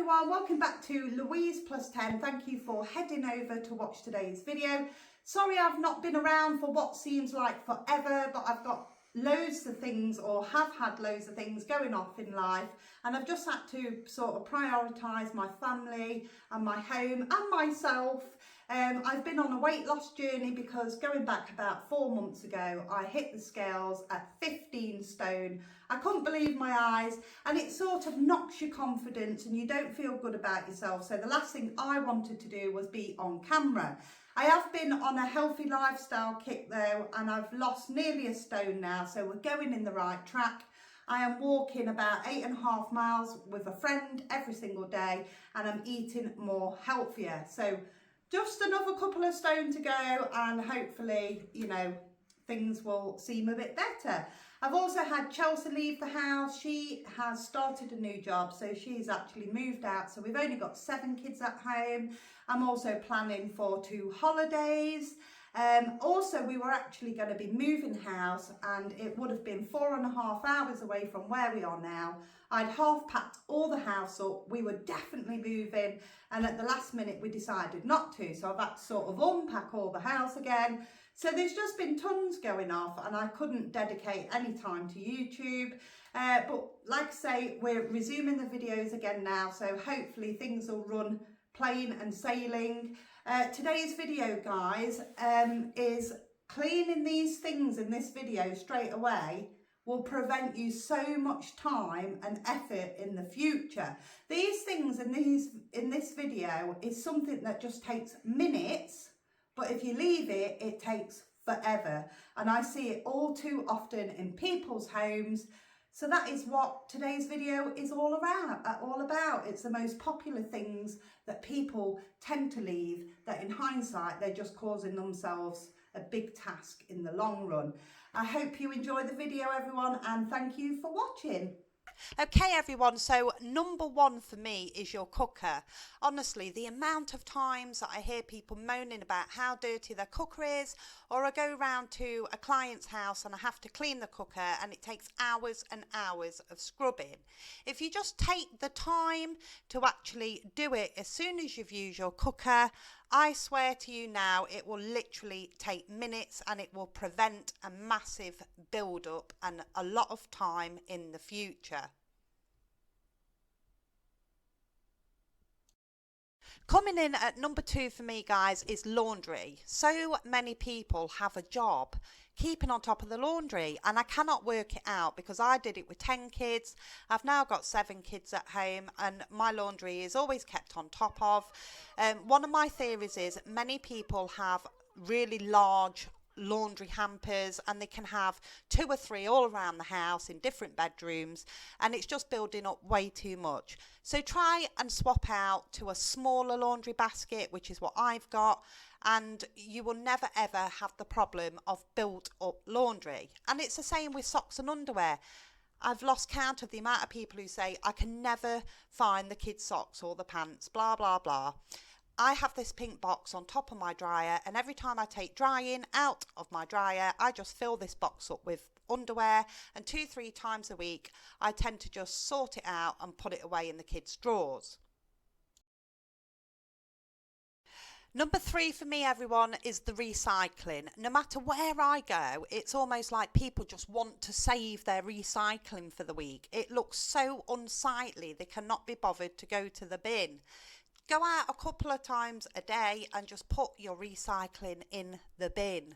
everyone, welcome back to Louise Plus 10. Thank you for heading over to watch today's video. Sorry I've not been around for what seems like forever, but I've got loads of things, or have had loads of things going off in life, and I've just had to sort of prioritise my family and my home and myself. I've been on a weight loss journey because going back about 4 months ago, I hit the scales at 15 stone. I couldn't believe my eyes, and it sort of knocks your confidence and you don't feel good about yourself. So the last thing I wanted to do was be on camera. I have been on a healthy lifestyle kick though, and I've lost nearly a stone now, so we're going in the right track. I am walking about 8.5 miles with a friend every single day, and I'm eating more healthier. So just another couple of stone to go, and hopefully, you know, things will seem a bit better. I've also had Chelsea leave the house. She has started a new job, so she's actually moved out. So we've only got 7 kids at home. I'm also planning for 2 holidays. Also, we were actually going to be moving house, and it would have been 4.5 hours away from where we are now. I'd half packed all the house up. We were definitely moving, and at the last minute we decided not to. So I've had to sort of unpack all the house again. So there's just been tons going off, and I couldn't dedicate any time to YouTube. But like I say, we're resuming the videos again now, so hopefully things will run plain and sailing. Today's video, guys, is cleaning these things in this video straight away will prevent you so much time and effort in the future. These things in this video is something that just takes minutes, but if you leave it, it takes forever. And I see it all too often in people's homes. So that is what today's video is all about. It's the most popular things that people tend to leave, that in hindsight, they're just causing themselves a big task in the long run. I hope you enjoy the video, everyone, and thank you for watching. Okay everyone, so number one for me is your cooker. Honestly, the amount of times that I hear people moaning about how dirty their cooker is, or I go round to a client's house and I have to clean the cooker and it takes hours and hours of scrubbing. If you just take the time to actually do it as soon as you've used your cooker, I swear to you now, it will literally take minutes, and it will prevent a massive build-up and a lot of time in the future. Coming in at number 2 for me, guys, is laundry. So many people have a job keeping on top of the laundry, and I cannot work it out because I did it with 10 kids. I've now got 7 kids at home, and my laundry is always kept on top of. One of my theories is many people have really large laundry hampers, and they can have 2 or 3 all around the house in different bedrooms, and it's just building up way too much. So try and swap out to a smaller laundry basket, which is what I've got, and you will never ever have the problem of built up laundry. And it's the same with socks and underwear. I've lost count of the amount of people who say I can never find the kids' socks or the pants, blah blah blah. I have this pink box on top of my dryer, and every time I take drying out of my dryer, I just fill this box up with underwear, and 2-3 times a week I tend to just sort it out and put it away in the kids' drawers. Number 3 for me, everyone, is the recycling. No matter where I go, it's almost like people just want to save their recycling for the week. It looks so unsightly, they cannot be bothered to go to the bin. Go out a couple of times a day and just put your recycling in the bin.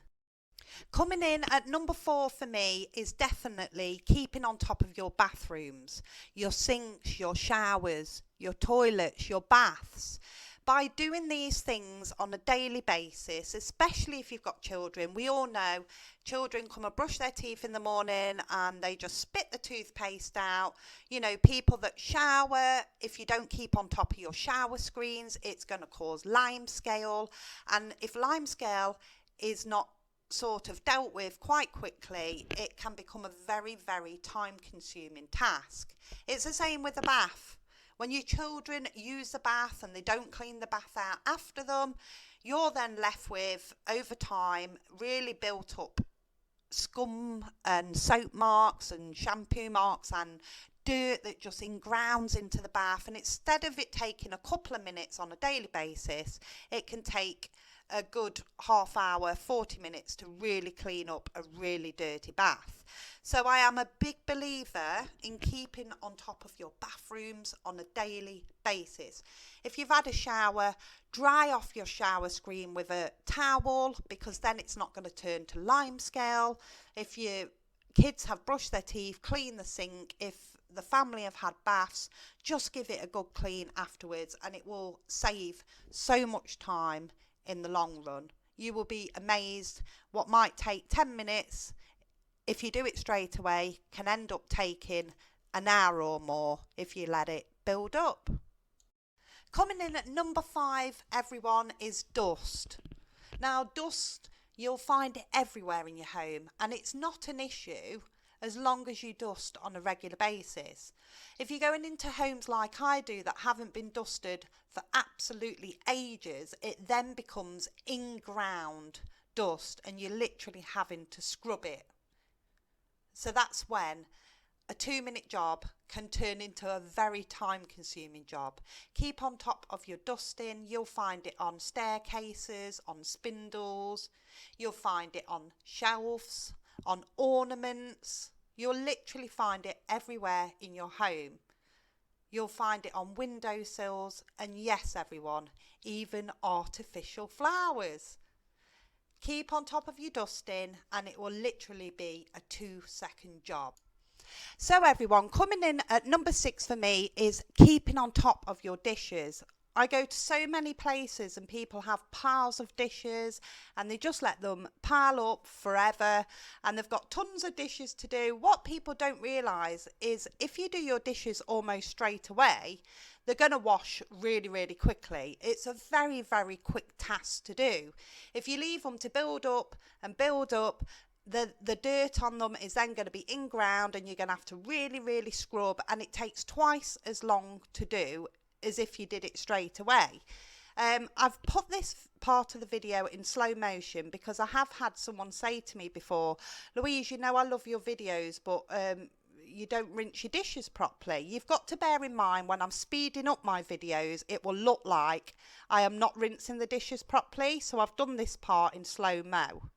Coming in at number 4 for me is definitely keeping on top of your bathrooms, your sinks, your showers, your toilets, your baths. By doing these things on a daily basis, especially if you've got children, we all know children come and brush their teeth in the morning and they just spit the toothpaste out. You know, people that shower, if you don't keep on top of your shower screens, it's going to cause limescale. And if limescale is not sort of dealt with quite quickly, it can become a very, very time-consuming task. It's the same with the bath. When your children use the bath and they don't clean the bath out after them, you're then left with, over time, really built up scum and soap marks and shampoo marks and dirt that just ingrounds into the bath, and instead of it taking a couple of minutes on a daily basis, it can take a good half hour, 40 minutes to really clean up a really dirty bath. So I am a big believer in keeping on top of your bathrooms on a daily basis. If you've had a shower, dry off your shower screen with a towel, because then it's not going to turn to limescale. If your kids have brushed their teeth, clean the sink. If the family have had baths, just give it a good clean afterwards, and it will save so much time in the long run. You will be amazed what might take 10 minutes, if you do it straight away, can end up taking an hour or more if you let it build up. Coming in at number 5, everyone, is dust. Now, dust, you'll find it everywhere in your home, and it's not an issue as long as you dust on a regular basis. If you're going into homes like I do that haven't been dusted for absolutely ages, it then becomes in-ground dust and you're literally having to scrub it. So that's when a 2-minute job can turn into a very time-consuming job. Keep on top of your dusting. You'll find it on staircases, on spindles. You'll find it on shelves, on ornaments. You'll literally find it everywhere in your home. You'll find it on windowsills, and yes, everyone, even artificial flowers. Keep on top of your dusting and it will literally be a 2-second job. So everyone, coming in at number 6 for me is keeping on top of your dishes. I go to so many places and people have piles of dishes and they just let them pile up forever, and they've got tons of dishes to do. What people don't realise is if you do your dishes almost straight away, they're going to wash really, really quickly. It's a very, very quick task to do. If you leave them to build up and build up, the dirt on them is then going to be in ground and you're going to have to really, really scrub, and it takes twice as long to do as if you did it straight away. I've put this part of the video in slow motion because I have had someone say to me before, Louise, you know I love your videos, but you don't rinse your dishes properly. You've got to bear in mind when I'm speeding up my videos, it will look like I am not rinsing the dishes properly. So I've done this part in slow-mo.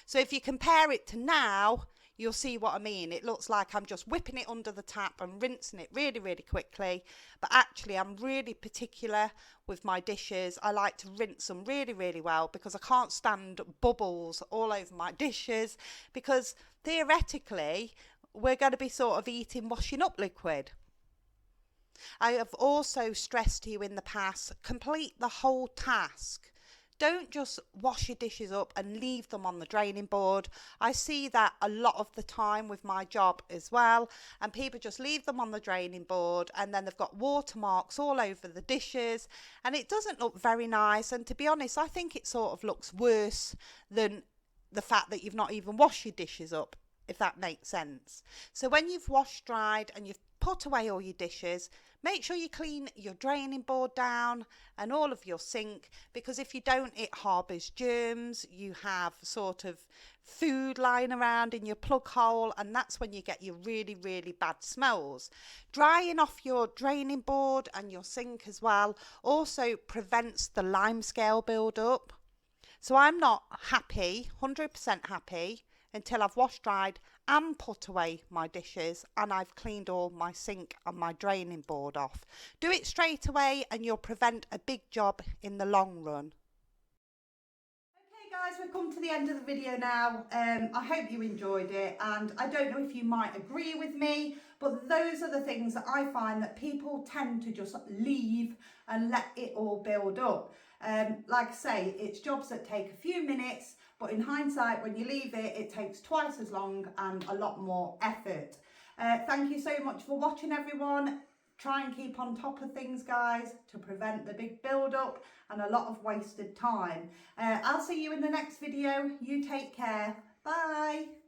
So if you compare it to now, you'll see what I mean. It looks like I'm just whipping it under the tap and rinsing it really, really quickly. But actually, I'm really particular with my dishes. I like to rinse them really, really well because I can't stand bubbles all over my dishes, because theoretically, we're going to be sort of eating washing up liquid. I have also stressed to you in the past, complete the whole task. Don't just wash your dishes up and leave them on the draining board. I see that a lot of the time with my job as well, and people just leave them on the draining board and then they've got watermarks all over the dishes and it doesn't look very nice. And to be honest, I think it sort of looks worse than the fact that you've not even washed your dishes up, if that makes sense. So when you've washed, dried and you've put away all your dishes, make sure you clean your draining board down and all of your sink, because if you don't, it harbours germs. You have sort of food lying around in your plug hole, and that's when you get your really, really bad smells. Drying off your draining board and your sink as well also prevents the limescale build up. So I'm not happy, 100% happy, until I've washed, dried and put away my dishes and I've cleaned all my sink and my draining board off. Do it straight away and you'll prevent a big job in the long run. Okay guys, we've come to the end of the video now. I hope you enjoyed it, and I don't know if you might agree with me, but those are the things that I find that people tend to just leave and let it all build up. Like I say, it's jobs that take a few minutes, but in hindsight, when you leave it, it takes twice as long and a lot more effort. Thank you so much for watching, everyone. Try and keep on top of things, guys, to prevent the big build up and a lot of wasted time. I'll see you in the next video. You take care. Bye.